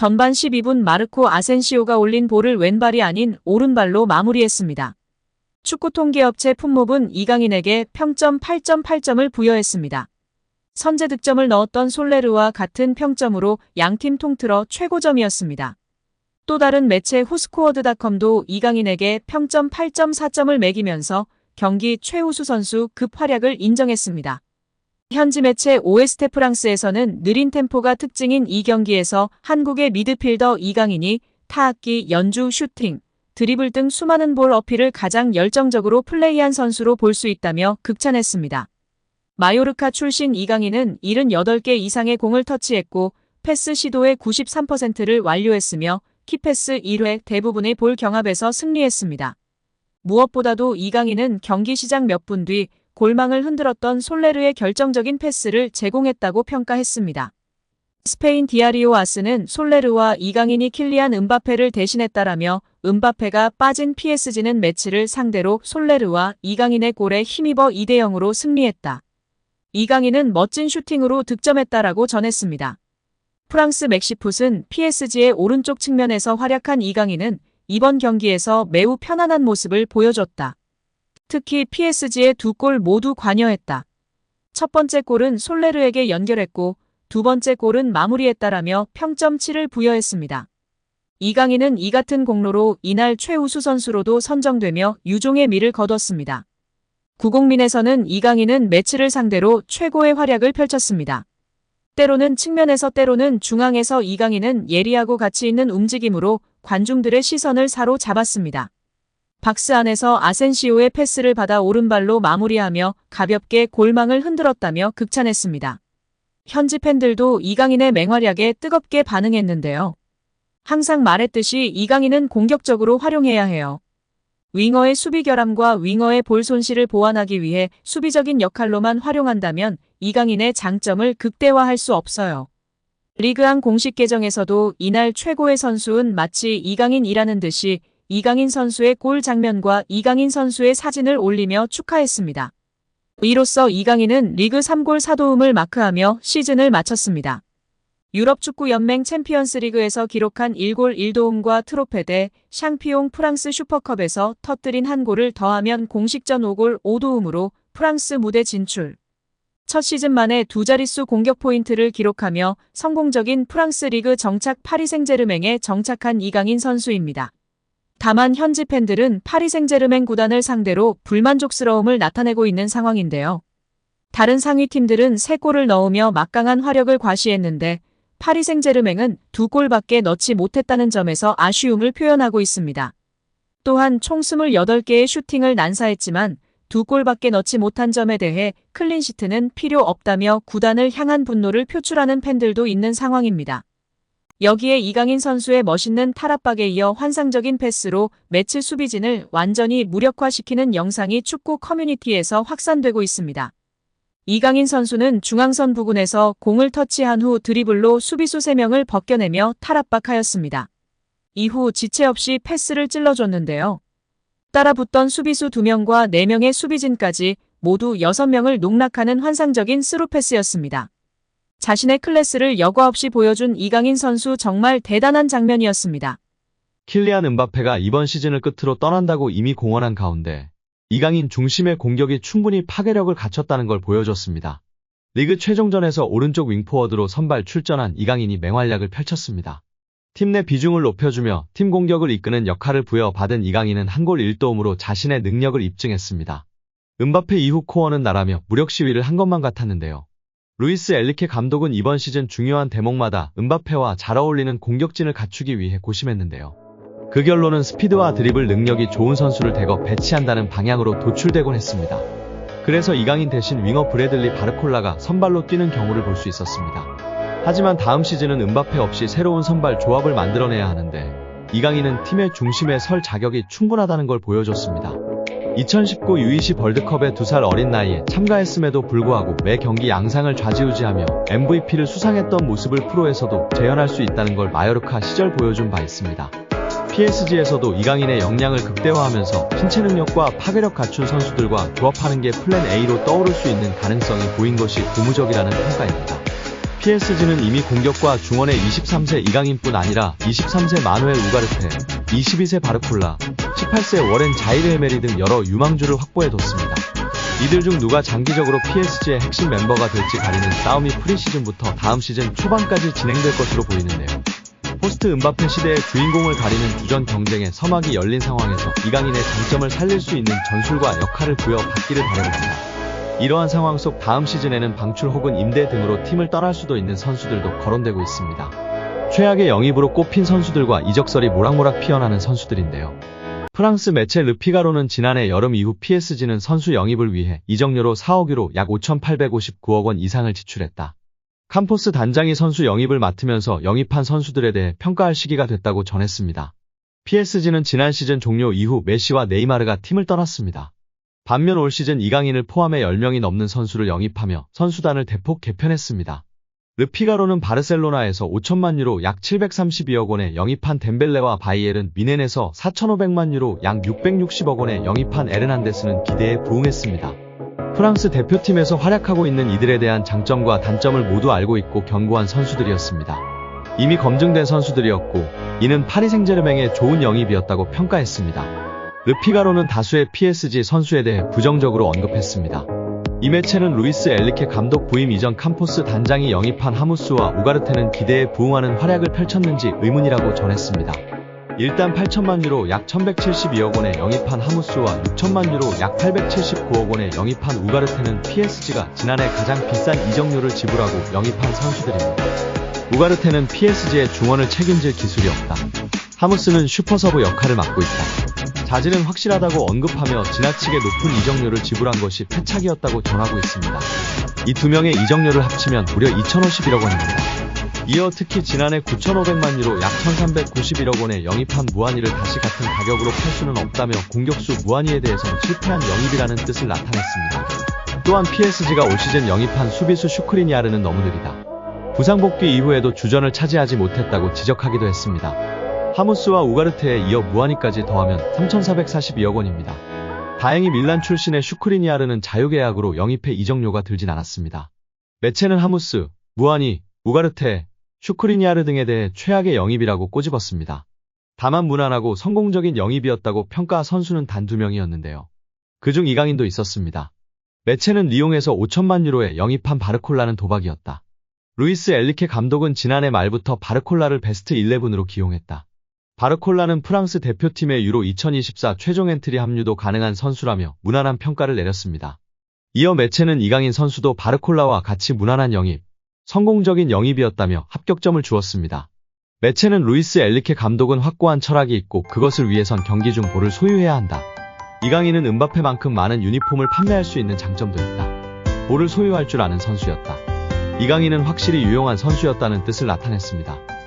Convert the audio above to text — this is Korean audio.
전반 12분 마르코 아센시오가 올린 볼을 왼발이 아닌 오른발로 마무리했습니다. 축구 통계업체 풋몹은 이강인에게 평점 8.8점을 부여했습니다. 선제 득점을 넣었던 솔레르와 같은 평점으로 양팀 통틀어 최고점이었습니다. 또 다른 매체 후스코어드닷컴도 이강인에게 평점 8.4점을 매기면서 경기 최우수 선수 급 활약을 인정했습니다. 현지 매체 오에스테 프랑스에서는 느린 템포가 특징인 이 경기에서 한국의 미드필더 이강인이 타악기, 연주, 슈팅, 드리블 등 수많은 볼 어필을 가장 열정적으로 플레이한 선수로 볼 수 있다며 극찬했습니다. 마요르카 출신 이강인은 78개 이상의 공을 터치했고 패스 시도의 93%를 완료했으며 키패스 1회 대부분의 볼 경합에서 승리했습니다. 무엇보다도 이강인은 경기 시작 몇 분 뒤 골망을 흔들었던 솔레르의 결정적인 패스를 제공했다고 평가했습니다. 스페인 디아리오 아스는 솔레르와 이강인이 킬리안 음바페를 대신했다라며 음바페가 빠진 PSG는 매치를 상대로 솔레르와 이강인의 골에 힘입어 2대0으로 승리했다. 이강인은 멋진 슈팅으로 득점했다라고 전했습니다. 프랑스 맥시풋은 PSG의 오른쪽 측면에서 활약한 이강인은 이번 경기에서 매우 편안한 모습을 보여줬다. 특히 PSG의 두 골 모두 관여했다. 첫 번째 골은 솔레르에게 연결했고 두 번째 골은 마무리했다라며 평점 7을 부여했습니다. 이강인은 이 같은 공로로 이날 최우수 선수로도 선정되며 유종의 미를 거뒀습니다. 구공민에서는 이강인은 매치를 상대로 최고의 활약을 펼쳤습니다. 때로는 측면에서 때로는 중앙에서 이강인은 예리하고 가치 있는 움직임으로 관중들의 시선을 사로잡았습니다. 박스 안에서 아센시오의 패스를 받아 오른발로 마무리하며 가볍게 골망을 흔들었다며 극찬했습니다. 현지 팬들도 이강인의 맹활약에 뜨겁게 반응했는데요. 항상 말했듯이 이강인은 공격적으로 활용해야 해요. 윙어의 수비 결함과 윙어의 볼 손실을 보완하기 위해 수비적인 역할로만 활용한다면 이강인의 장점을 극대화할 수 없어요. 리그앙 공식 계정에서도 이날 최고의 선수는 마치 이강인이라는 듯이 이강인 선수의 골 장면과 이강인 선수의 사진을 올리며 축하했습니다. 이로써 이강인은 리그 3골 4도움을 마크하며 시즌을 마쳤습니다. 유럽축구연맹 챔피언스리그에서 기록한 1골 1도움과 트로페 대 샹피용 프랑스 슈퍼컵에서 터뜨린 한 골을 더하면 공식전 5골 5도움으로 프랑스 무대 진출. 첫 시즌 만에 두 자릿수 공격 포인트를 기록하며 성공적인 프랑스 리그 정착 파리 생제르맹에 정착한 이강인 선수입니다. 다만 현지 팬들은 파리 생제르맹 구단을 상대로 불만족스러움을 나타내고 있는 상황인데요. 다른 상위 팀들은 3골을 넣으며 막강한 화력을 과시했는데 파리 생제르맹은 2골밖에 넣지 못했다는 점에서 아쉬움을 표현하고 있습니다. 또한 총 28개의 슈팅을 난사했지만 2골밖에 넣지 못한 점에 대해 클린시트는 필요 없다며 구단을 향한 분노를 표출하는 팬들도 있는 상황입니다. 여기에 이강인 선수의 멋있는 탈압박에 이어 환상적인 패스로 매치 수비진을 완전히 무력화시키는 영상이 축구 커뮤니티에서 확산되고 있습니다. 이강인 선수는 중앙선 부근에서 공을 터치한 후 드리블로 수비수 3명을 벗겨내며 탈압박하였습니다. 이후 지체 없이 패스를 찔러줬는데요. 따라붙던 수비수 2명과 4명의 수비진까지 모두 6명을 농락하는 환상적인 스루패스였습니다. 자신의 클래스를 여과 없이 보여준 이강인 선수 정말 대단한 장면이었습니다. 킬리안 음바페가 이번 시즌을 끝으로 떠난다고 이미 공언한 가운데 이강인 중심의 공격이 충분히 파괴력을 갖췄다는 걸 보여줬습니다. 리그 최종전에서 오른쪽 윙포워드로 선발 출전한 이강인이 맹활약을 펼쳤습니다. 팀 내 비중을 높여주며 팀 공격을 이끄는 역할을 부여받은 이강인은 한 골 1도움으로 자신의 능력을 입증했습니다. 음바페 이후 코어는 나라며 무력 시위를 한 것만 같았는데요. 루이스 엘리케 감독은 이번 시즌 중요한 대목마다 음바페와 잘 어울리는 공격진을 갖추기 위해 고심했는데요. 그 결론은 스피드와 드리블 능력이 좋은 선수를 대거 배치한다는 방향으로 도출되곤 했습니다. 그래서 이강인 대신 윙어 브래들리 바르콜라가 선발로 뛰는 경우를 볼 수 있었습니다. 하지만 다음 시즌은 음바페 없이 새로운 선발 조합을 만들어내야 하는데 이강인은 팀의 중심에 설 자격이 충분하다는 걸 보여줬습니다. 2019 U20 월드컵에 2살 어린 나이에 참가했음에도 불구하고 매 경기 양상을 좌지우지하며 MVP를 수상했던 모습을 프로에서도 재현할 수 있다는 걸 마요르카 시절 보여준 바 있습니다. PSG에서도 이강인의 역량을 극대화하면서 신체 능력과 파괴력 갖춘 선수들과 조합하는 게 플랜 A로 떠오를 수 있는 가능성이 보인 것이 고무적이라는 평가입니다. PSG는 이미 공격과 중원의 23세 이강인뿐 아니라 23세 마누엘 우가르테, 22세 바르콜라, 18세 워렌 자이르 에메리 등 여러 유망주를 확보해뒀습니다. 이들 중 누가 장기적으로 PSG의 핵심 멤버가 될지 가리는 싸움이 프리시즌부터 다음 시즌 초반까지 진행될 것으로 보이는데요. 포스트 은바페 시대의 주인공을 가리는 주전 경쟁의 서막이 열린 상황에서 이강인의 장점을 살릴 수 있는 전술과 역할을 부여받기를 바라봅니다. 이러한 상황 속 다음 시즌에는 방출 혹은 임대 등으로 팀을 떠날 수도 있는 선수들도 거론되고 있습니다. 최악의 영입으로 꼽힌 선수들과 이적설이 모락모락 피어나는 선수들인데요. 프랑스 매체 르피가로는 지난해 여름 이후 PSG는 선수 영입을 위해 이적료로 4억 유로 약 5,859억 원 이상을 지출했다. 캄포스 단장이 선수 영입을 맡으면서 영입한 선수들에 대해 평가할 시기가 됐다고 전했습니다. PSG는 지난 시즌 종료 이후 메시와 네이마르가 팀을 떠났습니다. 반면 올 시즌 이강인을 포함해 10명이 넘는 선수를 영입하며 선수단을 대폭 개편했습니다. 르피가로는 바르셀로나에서 5천만 유로 약 732억 원에 영입한 덴벨레와 바이에른 미넨에서 4,500만 유로 약 660억 원에 영입한 에르난데스는 기대에 부응했습니다. 프랑스 대표팀에서 활약하고 있는 이들에 대한 장점과 단점을 모두 알고 있고 견고한 선수들이었습니다. 이미 검증된 선수들이었고 이는 파리 생제르맹의 좋은 영입이었다고 평가했습니다. 르피가로는 다수의 PSG 선수에 대해 부정적으로 언급했습니다. 이 매체는 루이스 엘리케 감독 부임 이전 캄포스 단장이 영입한 하무스와 우가르테는 기대에 부응하는 활약을 펼쳤는지 의문이라고 전했습니다. 일단 8천만 유로 약 1172억 원에 영입한 하무스와 6천만 유로 약 879억 원에 영입한 우가르테는 PSG가 지난해 가장 비싼 이적료를 지불하고 영입한 선수들입니다. 우가르테는 PSG의 중원을 책임질 기술이 없다. 하무스는 슈퍼서브 역할을 맡고 있다. 자질은 확실하다고 언급하며 지나치게 높은 이적료를 지불한 것이 패착이었다고 전하고 있습니다. 이 두 명의 이적료를 합치면 무려 2,051억 원입니다. 이어 특히 지난해 9,500만 유로 약 1,391억 원에 영입한 무하니를 다시 같은 가격으로 팔 수는 없다며 공격수 무하니에 대해선 실패한 영입이라는 뜻을 나타냈습니다. 또한 PSG가 올 시즌 영입한 수비수 슈크리니아르는 너무 느리다. 부상 복귀 이후에도 주전을 차지하지 못했다고 지적하기도 했습니다. 하무스와 우가르테에 이어 무하니까지 더하면 3,442억 원입니다. 다행히 밀란 출신의 슈크리니아르는 자유계약으로 영입해 이적료가 들진 않았습니다. 매체는 하무스, 무하니, 우가르테, 슈크리니아르 등에 대해 최악의 영입이라고 꼬집었습니다. 다만 무난하고 성공적인 영입이었다고 평가 선수는 단 2명이었는데요. 그중 이강인도 있었습니다. 매체는 리옹에서 5천만 유로에 영입한 바르콜라는 도박이었다. 루이스 엘리케 감독은 지난해 말부터 바르콜라를 베스트 11으로 기용했다. 바르콜라는 프랑스 대표팀의 유로 2024 최종 엔트리 합류도 가능한 선수라며 무난한 평가를 내렸습니다. 이어 매체는 이강인 선수도 바르콜라와 같이 무난한 영입, 성공적인 영입이었다며 합격점을 주었습니다. 매체는 루이스 엘리케 감독은 확고한 철학이 있고 그것을 위해선 경기 중 볼을 소유해야 한다. 이강인은 은바페만큼 많은 유니폼을 판매할 수 있는 장점도 있다. 볼을 소유할 줄 아는 선수였다. 이강인은 확실히 유용한 선수였다는 뜻을 나타냈습니다.